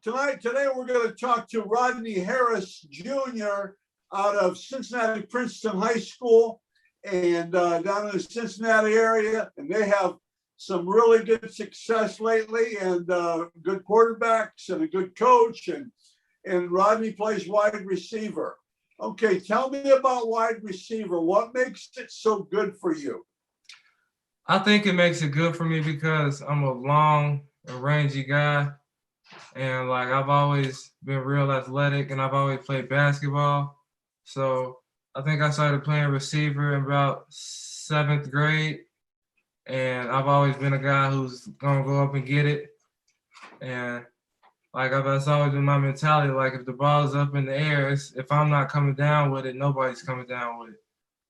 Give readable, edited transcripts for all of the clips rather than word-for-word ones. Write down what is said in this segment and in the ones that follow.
Today we're going to talk to Rodney Harris Jr. out of Cincinnati Princeton High School and down in the Cincinnati area. And they have some really good success lately and good quarterbacks and a good coach. And Rodney plays wide receiver. Okay, tell me about wide receiver. What makes it so good for you? I think it makes it good for me because I'm a long and rangy guy. And like I've always been real athletic and I've always played basketball. So I think I started playing receiver in about 7th grade. And I've always been a guy who's gonna go up and get it. And like that's always been my mentality. Like if the ball is up in the air, if I'm not coming down with it, nobody's coming down with it.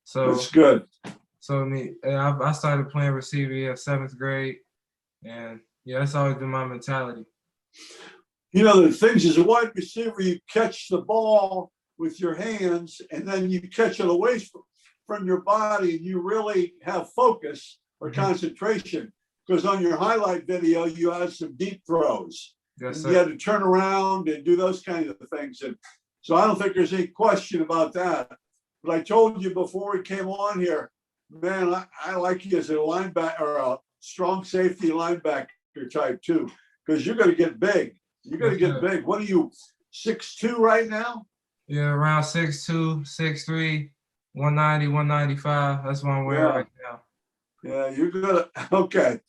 So that's good. So I started playing receiver in 7th grade, and yeah, that's always been my mentality. You know, the things as a wide receiver, you catch the ball with your hands, and then you catch it away from your body, and you really have focus or concentration. Because on your highlight video, you had some deep throws. Yes, you had to turn around and do those kinds of things. And so I don't think there's any question about that. But I told you before we came on here, man, I like you as a linebacker or a strong safety linebacker type too, because you're going to get big. You're going to get big. What are you, 6'2" right now? Yeah, around 6'2", 6'3", 190, 195. That's what I'm wearing right now. Yeah, you're gonna. Okay,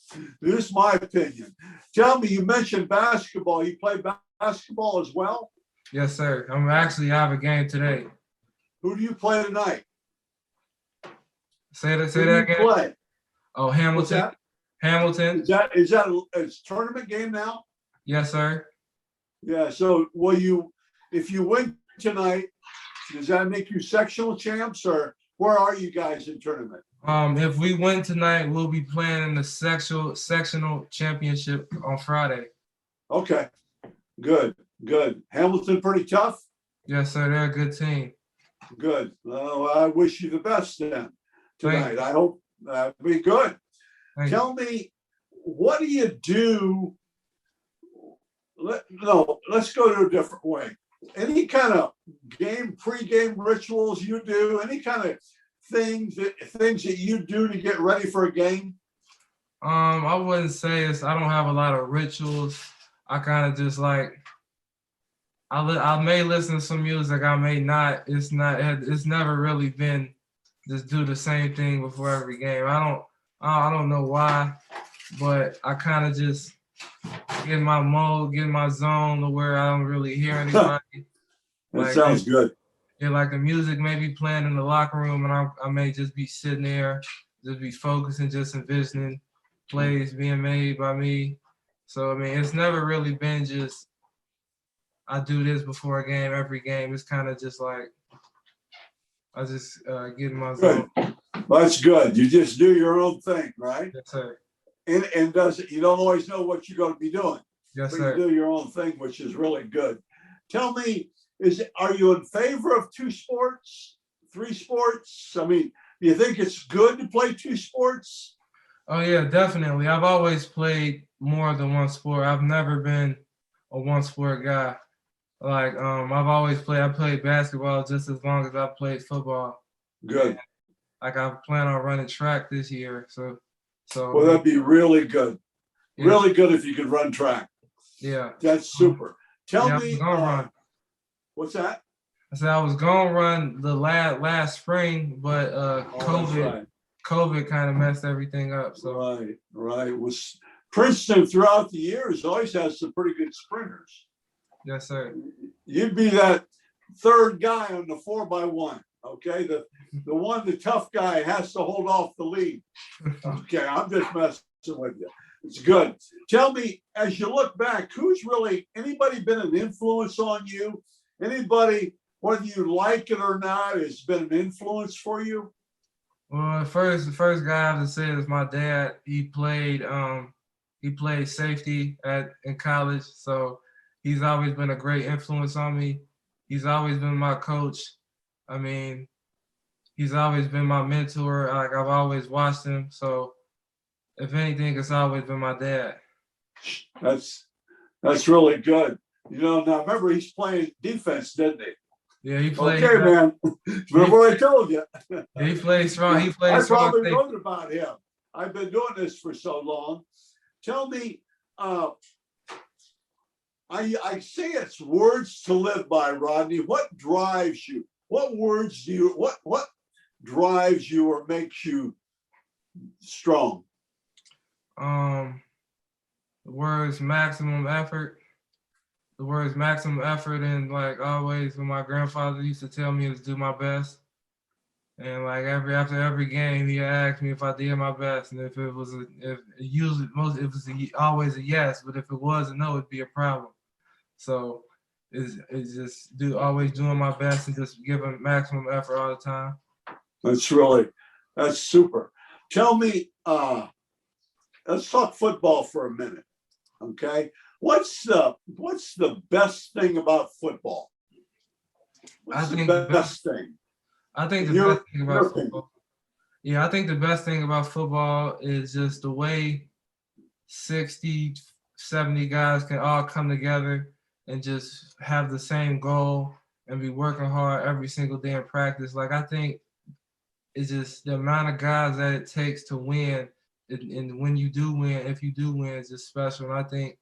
this is my opinion. Tell me, you mentioned basketball. You play basketball as well? Yes, sir. I have a game today. Who do you play tonight? Say that again. Play? Oh, Hamilton. Hamilton. Is that a tournament game now? Yes, sir. Yeah. So, if you win tonight, does that make you sectional champs, or where are you guys in tournament? If we win tonight, we'll be playing in the sectional championship on Friday. Okay. Good. Hamilton pretty tough? Yes, sir. They're a good team. Good. Well, I wish you the best then tonight. I hope that'll be good. Tell me, what do you do? Let's go to a different way. Any kind of pregame rituals you do? Any kind of things that you do to get ready for a game? I wouldn't say I don't have a lot of rituals. I kind of just like I may listen to some music, I may not. It's never really been just do the same thing before every game. I don't know why, but I kind of just get in my mode, get in my zone to where I don't really hear anybody. That sounds good. Yeah, like the music may be playing in the locker room, and I may just be sitting there, just be focusing, just envisioning plays being made by me. So, I mean, it's never really been just, I do this before a game, every game. It's kind of just like, I just get in my zone. Well, that's good. You just do your own thing, right? Yes, sir. And you don't always know what you're going to be doing. Yes, but sir. You do your own thing, which is really good. Tell me, are you in favor of 2 sports, 3 sports? I mean, do you think it's good to play 2 sports? Oh yeah, definitely. I've always played more than one sport. I've never been a one sport guy. Like I played basketball just as long as I played football. Good. Like I plan on running track this year. So well, that'd be really good. Yeah. Really good if you could run track. Yeah. That's super. Tell me run. What's that? I said I was gonna run the last spring, but COVID kind of messed everything up. So right. Was Princeton throughout the years always has some pretty good sprinters. Yes, sir. You'd be that 3rd guy on the 4x1. Okay, the tough guy has to hold off the lead. Okay, I'm just messing with you. It's good. Tell me, as you look back, anybody been an influence on you? Anybody, whether you like it or not, has been an influence for you? Well, the first guy I have to say is my dad. He played safety in college, so he's always been a great influence on me. He's always been my coach. I mean, he's always been my mentor. Like I've always watched him. So if anything, it's always been my dad. That's really good. Now remember he's playing defense, didn't he? Yeah, he played. Okay, man. Remember what I told you? He plays strong. He plays I strong. probably wrote about him. I've been doing this for so long. Tell me, I say it's words to live by, Rodney. What drives you? What words do you, what drives you or makes you strong? The words maximum effort. The words maximum effort, and like always when my grandfather used to tell me to do my best. And like after every game, he asked me if I did my best, and if it was always a yes, but if it was a no, it'd be a problem. So it's just always doing my best and just giving maximum effort all the time. That's super. Tell me, let's talk football for a minute, okay? What's the best thing about football? What's the best thing? I think the best thing about football. Yeah, I think the best thing about football is just the way 60, 70 guys can all come together and just have the same goal and be working hard every single day in practice. Like, I think it's just the amount of guys that it takes to win. And when you do win, if you do win, it's just special. And I think,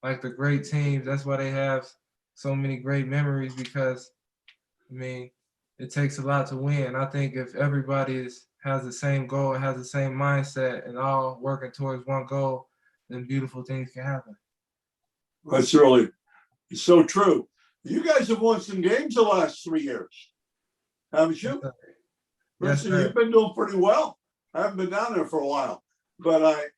like, the great teams, that's why they have so many great memories, because, I mean, it takes a lot to win. I think if everybody has the same goal and has the same mindset and all working towards one goal, then beautiful things can happen. That's really so true. You guys have won some games the last 3 years, haven't you? Yes, Listen, you've been doing pretty well. I haven't been down there for a while, but I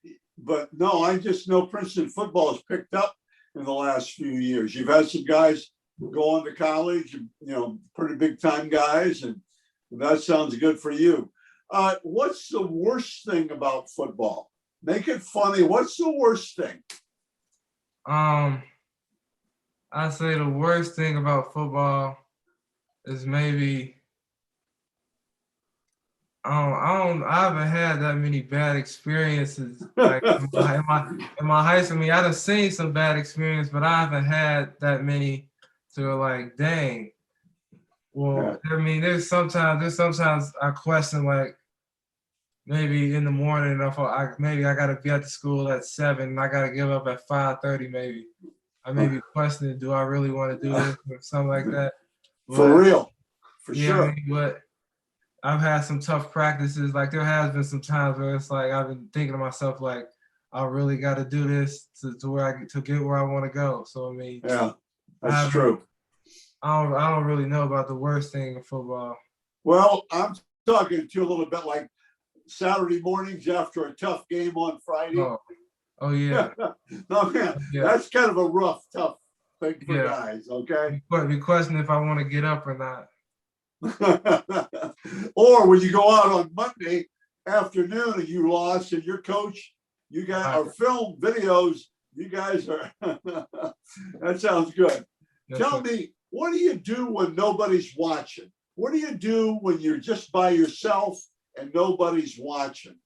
just know Princeton football has picked up in the last few years. You've had some guys go on to college, pretty big time guys, and that sounds good for you. What's the worst thing about football? Make it funny. What's the worst thing? I say the worst thing about football is maybe I haven't had that many bad experiences. Like in my high school, I mean, I've seen some bad experience, but I haven't had that many to like, dang. Well, I mean, there's sometimes I question, like, maybe in the morning if I gotta be at the school at 7 and I gotta give up at 5:30 maybe. I may be questioning, do I really want to do this or something like that? For real, for yeah, sure. I mean, but I've had some tough practices. Like, there has been some times where it's like I've been thinking to myself, like, I really got to do this to get where I want to go. So I mean, yeah, that's true. I don't really know about the worst thing in football. Well, I'm talking to you a little bit like Saturday mornings after a tough game on Friday. Oh yeah. No, man, that's kind of a rough, tough thing for guys. Okay. You question if I want to get up or not. Or when you go out on Monday afternoon and you lost, and your coach, you got our film videos. You guys are. That sounds good. Tell me, what do you do when nobody's watching? What do you do when you're just by yourself and nobody's watching?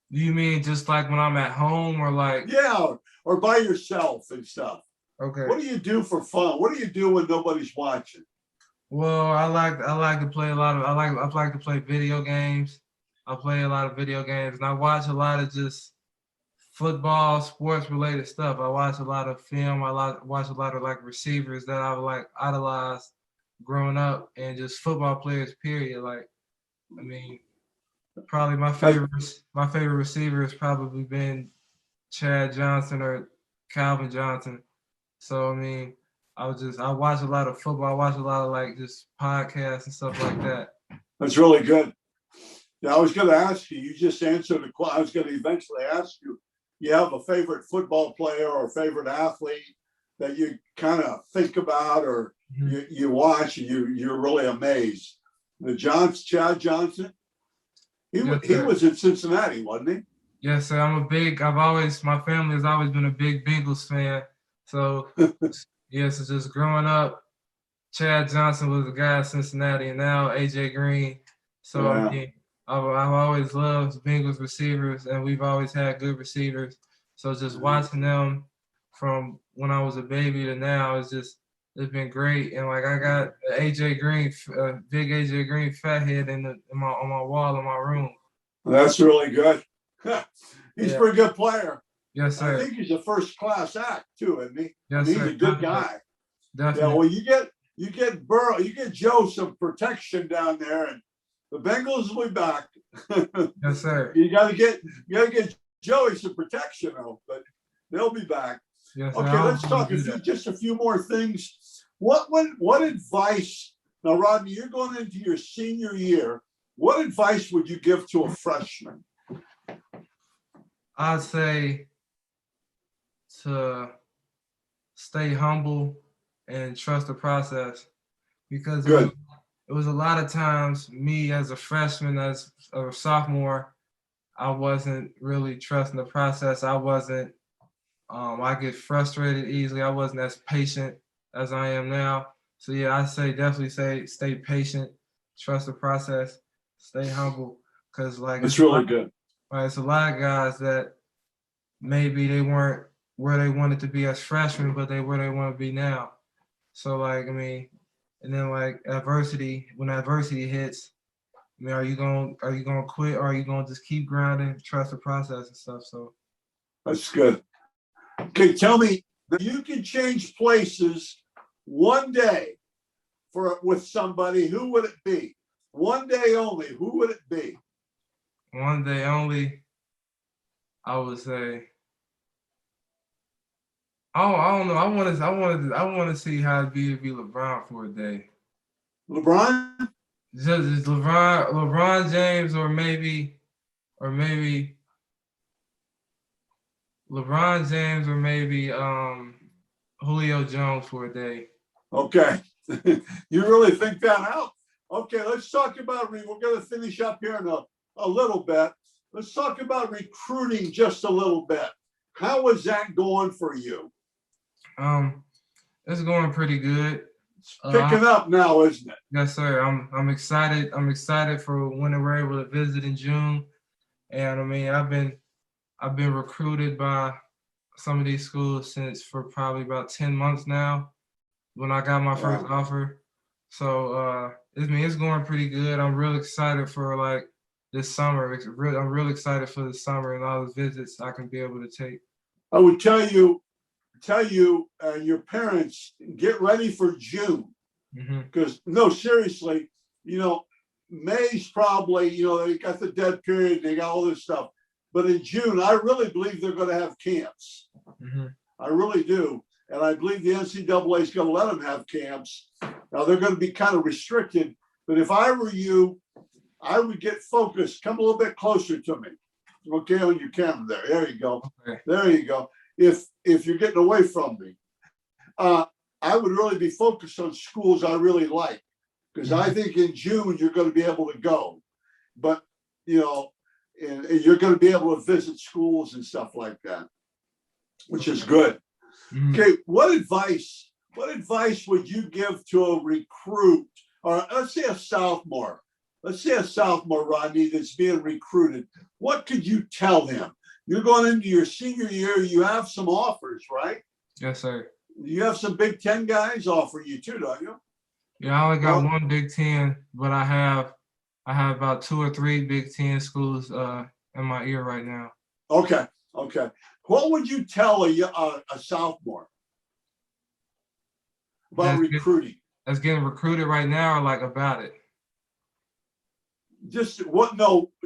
Do you mean just like when I'm at home, or like? Yeah, or by yourself and stuff. Okay. What do you do for fun? What do you do when nobody's watching? Well, I like to play I like to play video games. I play a lot of video games, and I watch a lot of just football, sports related stuff. I watch a lot of film. Watch a lot of like receivers that I like idolized growing up, and just football players, period. Like, I mean, probably my favorite receiver has probably been Chad Johnson or Calvin Johnson. So I mean, I watch a lot of football. I watch a lot of like just podcasts and stuff like that. That's really good. Yeah, I was going to ask you. You just answered the question. I was going to eventually ask you. You have a favorite football player or favorite athlete that you kind of think about, or you watch and you're really amazed? Chad Johnson. He was in Cincinnati, wasn't he? Yes, sir. My family has always been a big Bengals fan. So yes, it's just growing up, Chad Johnson was the guy in Cincinnati, and now AJ Green. So I mean, I've always loved Bengals receivers, and we've always had good receivers. So just watching them from when I was a baby to now, it's been great. And like I got a AJ Green, big AJ Green fat head on my wall in my room. That's really good. He's a Yeah. pretty good player. Yes, I sir. think he's a first class act too, isn't he? Yes, He's sir. a good guy. Definitely. Yeah, well, you get Burrow, you get Joe some protection down there, and the Bengals will be back. Yes, sir. You gotta get Joey some protection though, but they'll be back. Yes, sir. Okay, let's talk just a few more things. What advice now, Rodney? You're going into your senior year. What advice would you give to a freshman? I'd say to stay humble and trust the process, because Good. it was a lot of times me as a freshman, as a sophomore, I wasn't really trusting the process. I get frustrated easily. I wasn't as patient as I am now. So yeah, I say definitely stay patient, trust the process, stay humble, because like It's really good. right, it's a lot of guys that maybe they weren't where they wanted to be as freshmen, but they where they want to be now. So like, I mean, and then like when adversity hits, I mean, are you gonna quit, or are you gonna just keep grinding, trust the process and stuff? So That's good. Okay, tell me, if you can change places one day with somebody, who would it be? One day only, who would it be? one day only, I would say. Oh, I don't know. I want to see how it'd be to be LeBron for a day. LeBron? Just LeBron James, or maybe LeBron James, or maybe Julio Jones for a day. Okay. You really think that out? Okay, let's talk about, we're going to finish up here in a little bit. Let's talk about recruiting just a little bit. How is that going for you? It's going pretty good. Picking up now, isn't it? Yes, sir. I'm excited. I'm excited for when we're able to visit in June. And I mean, I've been recruited by some of these schools for probably about 10 months now, when I got my first offer. So it's going pretty good. I'm real excited for like this summer. I'm real excited for the summer and all the visits I can be able to take. I would tell you, your parents, get ready for June. Because no, seriously, May's probably, they got the dead period, they got all this stuff. But in June, I really believe they're going to have camps. I really do. And I believe the NCAA is going to let them have camps. Now, they're going to be kind of restricted. But if I were you, I would get focused. Come a little bit closer to me. Okay, on your camera there. There you go. Okay. There you go. If you're getting away from me, I would really be focused on schools I really like. Because I think in June, you're going to be able to go. But, and you're going to be able to visit schools and stuff like that, which is good. Okay, what advice would you give to a recruit, or let's say a sophomore, Rodney, that's being recruited? What could you tell him? You're going into your senior year, you have some offers, right? Yes, sir. You have some Big Ten guys offer you too, don't you? Yeah, I only got one Big Ten, but I have about 2 or 3 Big Ten schools in my ear right now. Okay. What would you tell a sophomore about recruiting? That's getting recruited right now, or like about it? Just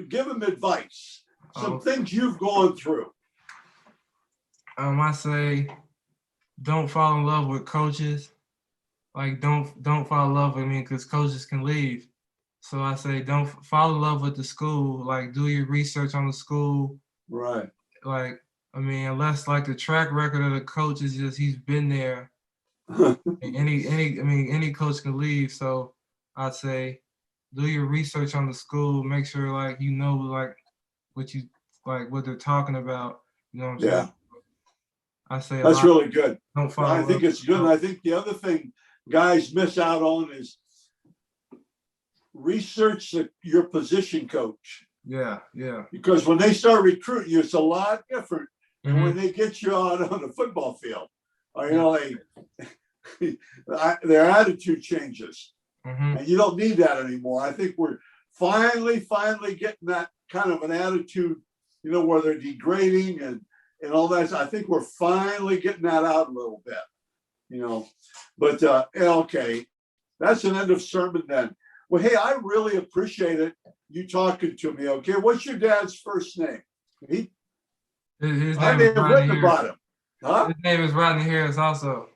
give them advice. Some things you've gone through. I say, don't fall in love with coaches. Like, don't fall in love with me, because coaches can leave. So I say, don't fall in love with the school. Like, do your research on the school. Right. Like, I mean, unless like the track record of the coach is just he's been there. Any coach can leave. So I'd say, do your research on the school. Make sure like like what they're talking about. You know what I'm saying? I say that's really good. Don't follow. I think it's good. And I think the other thing guys miss out on is research your position coach. Yeah. Because when they start recruiting you, it's a lot different than when they get you out on the football field. or their attitude changes, and you don't need that anymore. I think we're finally getting that kind of an attitude, where they're degrading and all that. I think we're finally getting that out a little bit, But okay, that's an end of sermon then. Well, hey, I really appreciated you talking to me. Okay, what's your dad's first name? His I name may is have Rodney written Harris. about him. Huh? His name is Rodney Harris also.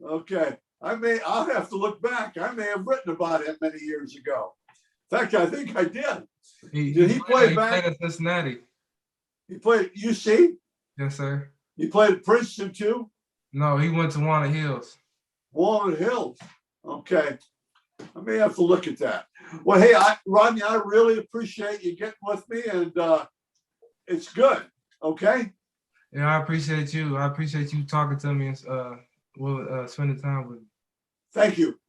Okay. I'll have to look back. I may have written about him many years ago. In fact, I think I did. Did he play back? He played at Cincinnati. He played at UC? Yes, sir. He played at Princeton too? No, he went to Walnut Hills. Walnut Hills. Okay. I may have to look at that. Well, hey, Rodney, I really appreciate you getting with me, and it's good. Okay? Yeah, I appreciate you. I appreciate you talking to me and spending time with me. Thank you.